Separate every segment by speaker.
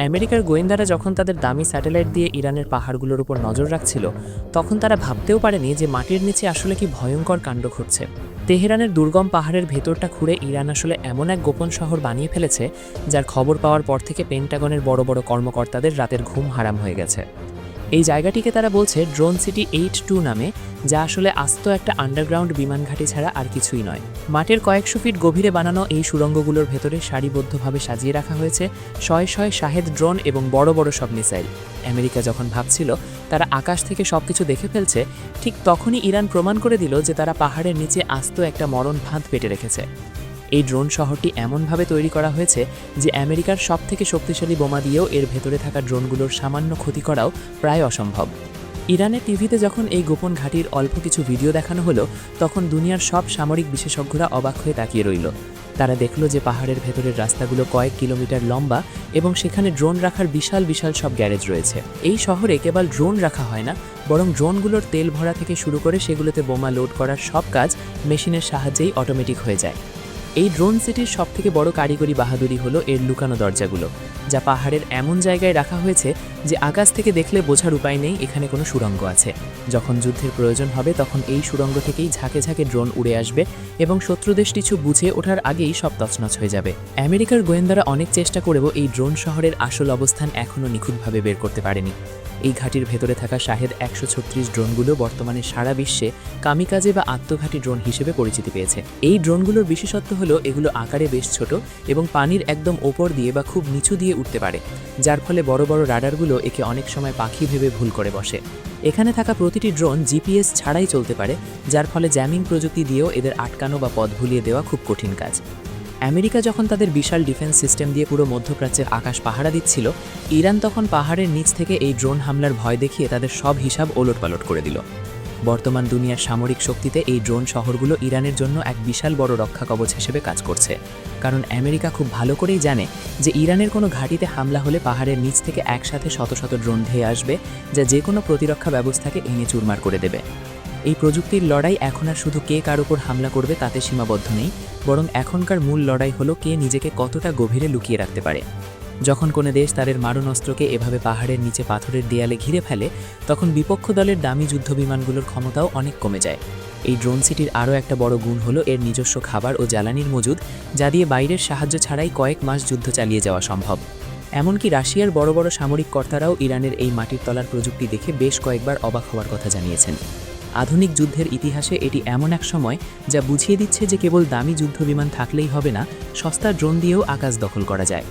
Speaker 1: আমেরিকার গোয়েন্দারা যখন তাদের দামি স্যাটেলাইট দিয়ে ইরানের পাহাড়গুলোর উপর নজর রাখছিল, তখন তারা ভাবতেও পারেনি যে মাটির নিচে আসলে কি ভয়ঙ্কর কাণ্ড ঘটছে। তেহরানের দুর্গম পাহাড়ের ভেতরটা খুঁড়ে ইরান আসলে এমন এক গোপন শহর বানিয়ে ফেলেছে, যার খবর পাওয়ার পর থেকে পেন্টাগনের বড় বড় কর্মকর্তাদের রাতের ঘুম হারাম হয়ে গেছে। এই জায়গাটিকে তারা বলছে ড্রোন সিটি 82 নামে, যা আসলে আস্ত একটা আন্ডারগ্রাউন্ড বিমান ঘাঁটি ছাড়া আর কিছুই নয়। মাটির কয়েকশো ফিট গভীরে বানানো এই সুড়ঙ্গগুলোর ভেতরে সারিবদ্ধভাবে সাজিয়ে রাখা হয়েছে শয়ে শয়ে শাহেদ ড্রোন এবং বড় বড় সব মিসাইল। আমেরিকা যখন ভাবছিল তারা আকাশ থেকে সবকিছু দেখে ফেলছে, ঠিক তখনই ইরান প্রমাণ করে দিল যে তারা পাহাড়ের নিচে আস্ত একটা মরণ ফাঁদ পেতে রেখেছে। এই ড্রোন শহরটি এমনভাবে তৈরি করা হয়েছে যে আমেরিকার সবথেকে শক্তিশালী বোমা দিয়েও এর ভেতরে থাকা ড্রোনগুলোর সামান্য ক্ষতি করাও প্রায় অসম্ভব। ইরানের টিভিতে যখন এই গোপন ঘাঁটির অল্প কিছু ভিডিও দেখানো হলো, তখন দুনিয়ার সব সামরিক বিশেষজ্ঞরা অবাক হয়ে তাকিয়ে রইল। তারা দেখল যে পাহাড়ের ভেতরের রাস্তাগুলো কয়েক কিলোমিটার লম্বা এবং সেখানে ড্রোন রাখার বিশাল বিশাল সব গ্যারেজ রয়েছে। এই শহরে কেবল ড্রোন রাখা হয় না, বরং ড্রোনগুলোর তেল ভরা থেকে শুরু করে সেগুলোতে বোমা লোড করার সব কাজ মেশিনের সাহায্যেই অটোমেটিক হয়ে যায়। এই ড্রোন সিটির সবথেকে বড় কারিগরি বাহাদুরি হলো এর লুকানো দরজাগুলো, যা পাহাড়ের এমন জায়গায় রাখা হয়েছে যে আকাশ থেকে দেখলে বোঝার উপায় নেই এখানে কোনো সুড়ঙ্গ আছে। যখন যুদ্ধের প্রয়োজন হবে তখন এই সুড়ঙ্গ থেকেই ঝাঁকে ঝাঁকে ড্রোন উড়ে আসবে এবং শত্রুদেশ কিছু বুঝে ওঠার আগেই সব তছনছ হয়ে যাবে। আমেরিকার গোয়েন্দারা অনেক চেষ্টা করেও এই ড্রোন শহরের আসল অবস্থান এখনও নিখুঁতভাবে বের করতে পারেনি। এই ঘাঁটির ভেতরে থাকা শাহেদ 136 ড্রোনগুলো বর্তমানে সারা বিশ্বে কামিকাজে বা আত্মঘাতী ড্রোন হিসেবে পরিচিতি পেয়েছে। এই ড্রোনগুলোর বিশেষত্ব হলো এগুলো আকারে বেশ ছোট এবং পানির একদম ওপর দিয়ে বা খুব নিচু দিয়ে উঠতে পারে, যার ফলে বড় বড় রাডারগুলো একে অনেক সময় পাখি ভেবে ভুল করে বসে। এখানে থাকা প্রতিটি ড্রোন জিপিএস ছাড়াই চলতে পারে, যার ফলে জ্যামিং প্রযুক্তি দিয়েও এদের আটকানো বা পথ ভুলিয়ে দেওয়া খুব কঠিন কাজ। আমেরিকা যখন তাদের বিশাল ডিফেন্স সিস্টেম দিয়ে পুরো মধ্যপ্রাচ্যের আকাশ পাহারা দিচ্ছিল, ইরান তখন পাহাড়ের নিচ থেকে এই ড্রোন হামলার ভয় দেখিয়ে তাদের সব হিসাব ওলটপালট করে দিল। বর্তমান দুনিয়ার সামরিক শক্তিতে এই ড্রোন শহরগুলো ইরানের জন্য এক বিশাল বড় রক্ষা কবচ হিসেবে কাজ করছে, কারণ আমেরিকা খুব ভালো করেই জানে যে ইরানের কোনো ঘাঁটিতে হামলা হলে পাহাড়ের নিচ থেকে একসাথে শত শত ড্রোন ধেয়ে আসবে, যা যে কোনো প্রতিরক্ষা ব্যবস্থাকে ভেঙে চুরমার করে দেবে। এই প্রযুক্তির লড়াই এখন আর শুধু কে কার উপর হামলা করবে তাতে সীমাবদ্ধ নেই, বরং এখনকার মূল লড়াই হলো কে নিজেকে কতটা গভীরে লুকিয়ে রাখতে পারে। যখন কোনো দেশ তাদের মারণাস্ত্রকে এভাবে পাহাড়ের নিচে পাথরের দেয়ালে ঘিরে ফেলে, তখন বিপক্ষ দলের দামি যুদ্ধবিমানগুলোর ক্ষমতাও অনেক কমে যায়। এই ড্রোন সিটির আরও একটা বড় গুণ হলো এর নিজস্ব খাবার ও জ্বালানির মজুদ, যা দিয়ে বাইরের সাহায্য ছাড়াই কয়েক মাস যুদ্ধ চালিয়ে যাওয়া সম্ভব। এমনকি রাশিয়ার বড় বড় সামরিক কর্তারাও ইরানের এই মাটির তলার প্রযুক্তি দেখে বেশ কয়েকবার অবাক হওয়ার কথা জানিয়েছেন। আধুনিক যুদ্ধের ইতিহাসে এটি এমন এক সময় যা বুঝিয়ে দিচ্ছে যে কেবল দামি যুদ্ধবিমান থাকলেই হবে না, সস্তা ড্রোন দিয়েও আকাশ দখল করা যায়।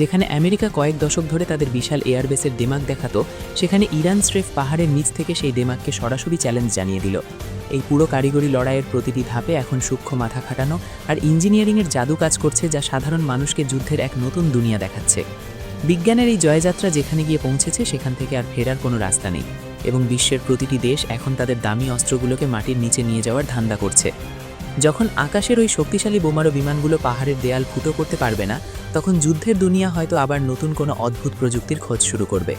Speaker 1: যেখানে আমেরিকা কয়েক দশক ধরে তাদের বিশাল এয়ারবেসের দেমাগ দেখাতো, সেখানে ইরান স্রেফ পাহাড়ের নিচ থেকে সেই দেমাগকে সরাসরি চ্যালেঞ্জ জানিয়ে দিল। এই পুরো কারিগরি লড়াইয়ের প্রতিটি ধাপে এখন সূক্ষ্ম মাথা খাটানো আর ইঞ্জিনিয়ারিংয়ের জাদু কাজ করছে, যা সাধারণ মানুষকে যুদ্ধের এক নতুন দুনিয়া দেখাচ্ছে। বিজ্ঞানের এই জয়যাত্রা যেখানে গিয়ে পৌঁছেছে সেখান থেকে আর ফেরার কোনো রাস্তা নেই, এবং বিশ্বের প্রতিটি দেশ এখন তাদের দামি অস্ত্রগুলোকে মাটির নিচে নিয়ে যাওয়ার ধান্দা করছে। যখন আকাশের ওই শক্তিশালী বোমারো বিমানগুলো পাহাড়ের দেয়াল ফুটো করতে পারবে না, তখন যুদ্ধের দুনিয়া হয়তো আবার নতুন কোনো অদ্ভুত প্রযুক্তির খোঁজ শুরু করবে।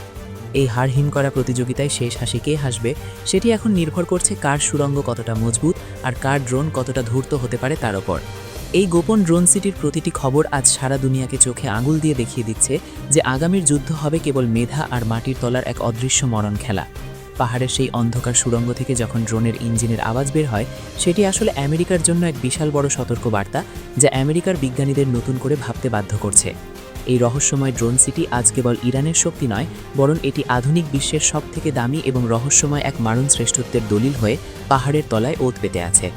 Speaker 1: এই হাড়হীন করা প্রতিযোগিতায় শেষ হাসি কে হাসবে সেটি এখন নির্ভর করছে কার সুড়ঙ্গ কতটা মজবুত আর কার ড্রোন কতটা ধূর্ত হতে পারে তার ওপর। এই গোপন ড্রোন সিটির প্রতিটি খবর আজ সারা দুনিয়াকে চোখে আঙুল দিয়ে দেখিয়ে দিচ্ছে যে আগামীর যুদ্ধ হবে কেবল মেধা আর মাটির তলার এক অদৃশ্য মরণ খেলা। পাহাড়ের সেই অন্ধকার সুড়ঙ্গ থেকে যখন ড্রোনের ইঞ্জিনের আওয়াজ বের হয়, সেটি আসলে আমেরিকার জন্য এক বিশাল বড় সতর্কবার্তা, যা আমেরিকার বিজ্ঞানীদের নতুন করে ভাবতে বাধ্য করছে। এই রহস্যময় ড্রোন সিটি আজ কেবল ইরানের শক্তি নয়, বরং এটি আধুনিক বিশ্বের সবথেকে দামি এবং রহস্যময় এক মারণ শ্রেষ্ঠত্বের দলিল হয়ে পাহাড়ের তলায় ওত পেতে আছে।